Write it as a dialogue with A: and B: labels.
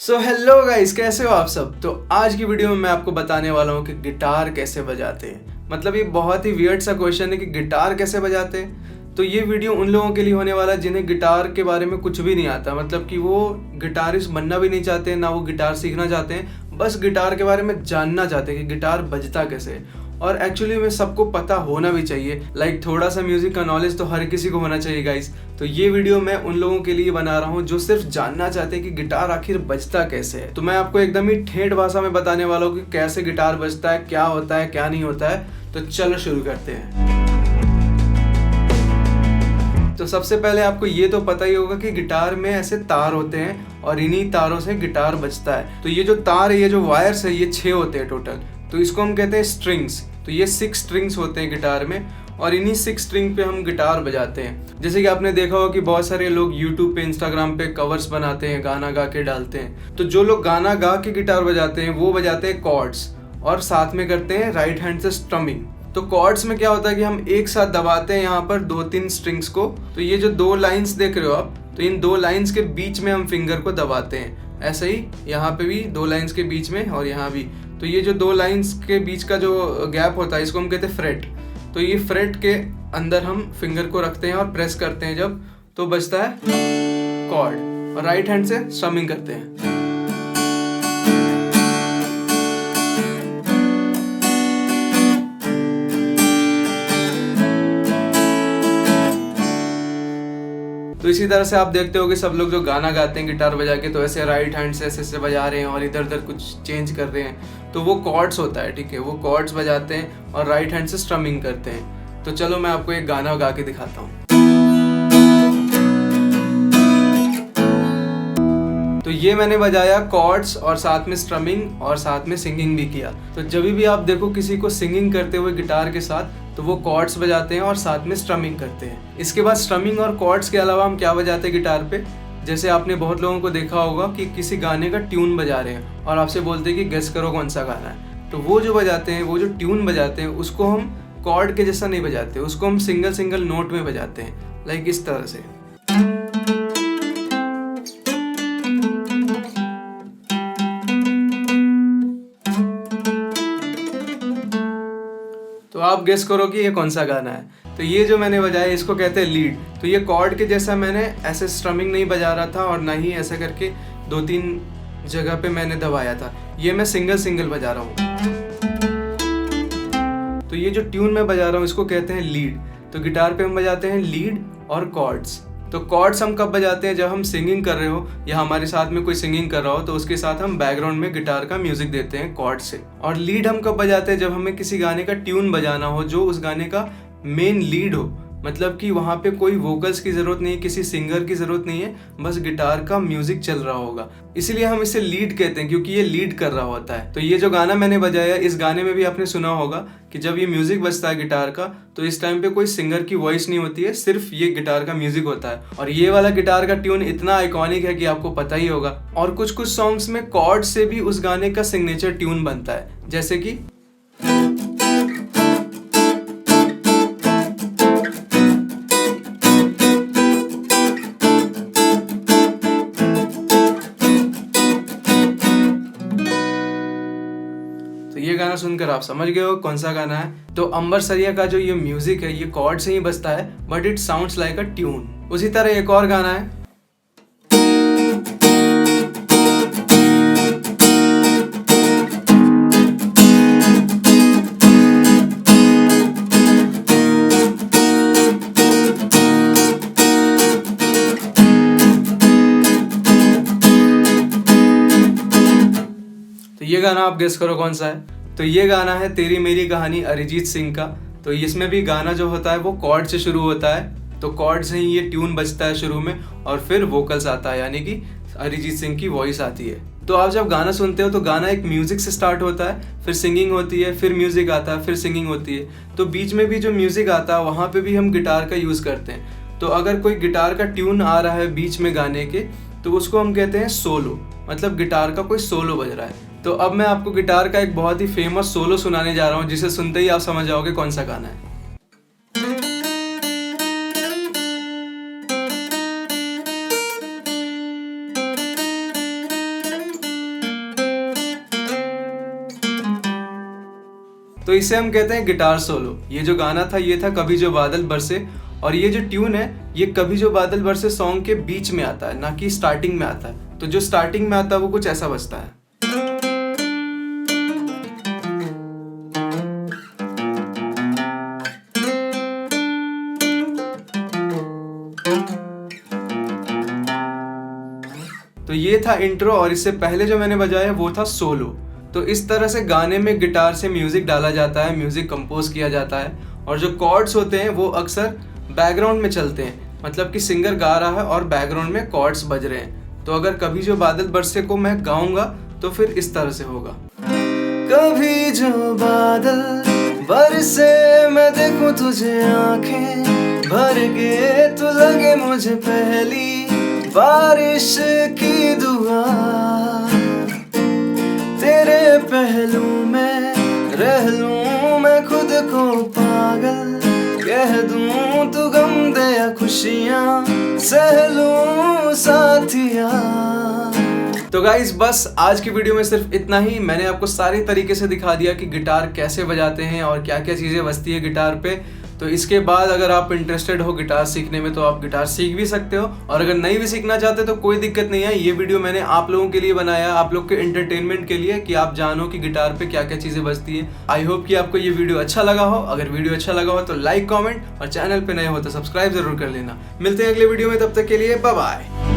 A: So hello guys, कैसे हो आप सब। तो आज की वीडियो में मैं आपको बताने वाला हूँ कि गिटार कैसे बजाते हैं। मतलब ये बहुत ही वियर्ड सा क्वेश्चन है कि गिटार कैसे बजाते हैं। तो ये वीडियो उन लोगों के लिए होने वाला है जिन्हें गिटार के बारे में कुछ भी नहीं आता, मतलब कि वो गिटारिस्ट बनना भी नहीं चाहते, ना वो गिटार सीखना चाहते हैं, बस गिटार के बारे में जानना चाहते हैं कि गिटार बजता कैसे है। और एक्चुअली में सबको पता होना भी चाहिए, थोड़ा सा म्यूजिक का नॉलेज तो हर किसी को होना चाहिए गाइस। तो ये वीडियो मैं उन लोगों के लिए बना रहा हूँ जो सिर्फ जानना चाहते हैं कि गिटार आखिर बजता कैसे है। तो मैं आपको एकदम ही ठेठ भाषा में बताने वाला हूँ कि कैसे गिटार बजता है, क्या होता है क्या नहीं होता है। तो चलो शुरू करते हैं। तो सबसे पहले आपको ये तो पता ही होगा कि गिटार में ऐसे तार होते हैं और इन्हीं तारों से गिटार बजता है। तो ये जो तार है, ये जो वायर्स है, ये 6 होते हैं टोटल। तो इसको हम कहते हैं स्ट्रिंग्स। तो ये 6 स्ट्रिंग्स होते हैं गिटार में और इन्हीं 6 स्ट्रिंग पे हम गिटार बजाते हैं। जैसे कि आपने देखा होगा कि बहुत सारे लोग यूट्यूब पे, इंस्टाग्राम पे कवर्स बनाते हैं, गाना गा के डालते हैं। तो जो लोग गाना गा के गिटार बजाते हैं वो बजाते हैं कॉर्ड्स और साथ में करते हैं राइट हैंड से स्ट्रमिंग। तो कॉर्ड्स में क्या होता है कि हम एक साथ दबाते हैं यहाँ पर 2-3 स्ट्रिंग्स को। तो ये जो 2 लाइंस देख रहे हो आप, तो इन 2 लाइंस के बीच में हम फिंगर को दबाते हैं। ऐसे ही यहाँ पे भी 2 लाइंस के बीच में और यहाँ भी। तो ये जो 2 लाइंस के बीच का जो गैप होता है इसको हम कहते हैं फ्रेट। तो ये फ्रेट के अंदर हम फिंगर को रखते हैं और प्रेस करते हैं जब, तो बजता है कॉर्ड। और राइट हैंड से स्ट्रमिंग करते हैं। तो इसी तरह से आप देखते हो कि सब लोग जो गाना गाते हैं गिटार बजा के, तो ऐसे राइट हैंड से ऐसे बजा रहे हैं और इधर उधर कुछ चेंज कर रहे हैं। तो वो कॉर्ड्स होता है, ठीक है, वो कॉर्ड्स बजाते हैं और राइट हैंड से स्ट्रमिंग करते हैं। तो चलो मैं आपको एक गाना गा के दिखाता हूँ। तो ये मैंने बजाया कॉर्ड्स और साथ में स्ट्रमिंग और साथ में सिंगिंग भी किया। तो जब भी आप देखो किसी को सिंगिंग करते हुए गिटार के साथ, तो वो कॉर्ड्स बजाते हैं और साथ में स्ट्रमिंग करते हैं। इसके बाद स्ट्रमिंग और कॉर्ड्स के अलावा हम क्या बजाते हैं गिटार पे, जैसे आपने बहुत लोगों को देखा होगा कि किसी गाने का ट्यून बजा रहे हैं और आपसे बोलते हैं कि गेस करो कौन सा गाना है। तो वो जो बजाते हैं, वो जो ट्यून बजाते हैं, उसको हम कॉर्ड के जैसा नहीं बजाते, उसको हम सिंगल सिंगल नोट में बजाते हैं, इस तरह से। तो आप गेस करो कि ये कौन सा गाना है। तो ये जो मैंने बजाया इसको कहते हैं लीड। तो ये कॉर्ड के जैसा मैंने ऐसे स्ट्रमिंग नहीं बजा रहा था और ना ही ऐसा करके 2-3 जगह पे मैंने दबाया था। ये मैं सिंगल सिंगल बजा रहा हूँ। तो ये जो ट्यून मैं बजा रहा हूँ इसको कहते हैं लीड। तो गिटार पे हम बजाते हैं लीड और कॉर्ड्स। तो कॉर्ड्स हम कब बजाते हैं, जब हम सिंगिंग कर रहे हो या हमारे साथ में कोई सिंगिंग कर रहा हो, तो उसके साथ हम बैकग्राउंड में गिटार का म्यूजिक देते हैं कॉर्ड से। और लीड हम कब बजाते हैं, जब हमें किसी गाने का ट्यून बजाना हो जो उस गाने का मेन लीड हो, मतलब कि वहाँ पे कोई वोकल्स की जरूरत नहीं है, किसी सिंगर की जरूरत नहीं है, बस गिटार का म्यूजिक चल रहा होगा। इसीलिए हम इसे लीड कहते हैं, क्योंकि ये लीड कर रहा होता है। तो ये जो गाना मैंने बजाया, इस गाने में भी आपने सुना होगा कि जब ये म्यूजिक बजता है गिटार का, तो इस टाइम पे कोई सिंगर की वॉइस नहीं होती है, सिर्फ ये गिटार का म्यूजिक होता है। और ये वाला गिटार का ट्यून इतना आइकॉनिक है कि आपको पता ही होगा। और कुछ कुछ सॉन्ग्स में कॉर्ड से भी उस गाने का सिग्नेचर ट्यून बनता है, जैसे कि तो ये गाना सुनकर आप समझ गए हो कौन सा गाना है। तो अंबर सरिया का जो ये म्यूजिक है, ये कॉर्ड से ही बजता है, but it sounds like a tune. उसी तरह एक और गाना है, तो ये गाना आप गेस करो कौन सा है। तो ये गाना है तेरी मेरी कहानी, अरिजीत सिंह का। तो इसमें भी गाना जो होता है वो कॉर्ड से शुरू होता है। तो कॉर्ड से ही ये ट्यून बजता है शुरू में और फिर वोकल्स आता है, यानी कि अरिजीत सिंह की वॉइस आती है। तो आप जब गाना सुनते हो तो गाना एक म्यूजिक से स्टार्ट होता है, फिर सिंगिंग होती है, फिर म्यूजिक आता है, फिर सिंगिंग होती है। तो बीच में भी जो म्यूजिक आता है वहाँ पे भी हम गिटार का यूज करते हैं। तो अगर कोई गिटार का ट्यून आ रहा है बीच में गाने के, तो उसको हम कहते हैं सोलो, मतलब गिटार का कोई सोलो बज रहा है। तो अब मैं आपको गिटार का एक बहुत ही फेमस सोलो सुनाने जा रहा हूँ, जिसे सुनते ही आप समझ जाओगे कौन सा गाना है। तो इसे हम कहते हैं गिटार सोलो। ये जो गाना था ये था कभी जो बादल बरसे, और ये जो ट्यून है ये कभी जो बादल बरसे सॉन्ग के बीच में आता है, ना कि स्टार्टिंग में आता है। तो जो स्टार्टिंग में आता है वो कुछ ऐसा बजता है। तो ये था इंट्रो, और इससे पहले जो मैंने बजाया वो था सोलो। तो इस तरह से गाने में गिटार से म्यूजिक डाला जाता है, म्यूजिक कंपोज किया जाता है, और जो कॉर्ड्स होते हैं वो अक्सर बैकग्राउंड में चलते हैं, मतलब कि सिंगर गा रहा है और बैकग्राउंड में कॉर्ड्स बज रहे हैं। तो अगर कभी जो बादल बरसे को मैं गाऊंगा तो फिर इस तरह से होगा। कभी जो बादल बरसे मैं देखूं तुझे आंखें भर के, तू लगे मुझे पहली बारिश की दुआ, तेरे पहलू में रह लूं मैं खुद को पागल, कह दूं तू गम दे या खुशियां सह लूं साथिया। तो गाइस बस आज की वीडियो में सिर्फ इतना ही। मैंने आपको सारे तरीके से दिखा दिया कि गिटार कैसे बजाते हैं और क्या क्या चीज़ें बजती है गिटार पे। तो इसके बाद अगर आप इंटरेस्टेड हो गिटार सीखने में तो आप गिटार सीख भी सकते हो, और अगर नहीं भी सीखना चाहते तो कोई दिक्कत नहीं है। ये वीडियो मैंने आप लोगों के लिए बनाया, आप लोग के एंटरटेनमेंट के लिए, कि आप जानो कि गिटार पे क्या क्या चीज़ें बजती है। आई होप कि आपको ये वीडियो अच्छा लगा हो। अगर वीडियो अच्छा लगा हो तो लाइक, कॉमेंट, और चैनल पे नए हो तो सब्सक्राइब जरूर कर लेना। मिलते हैं अगले वीडियो में, तब तक के लिए बाय बाय।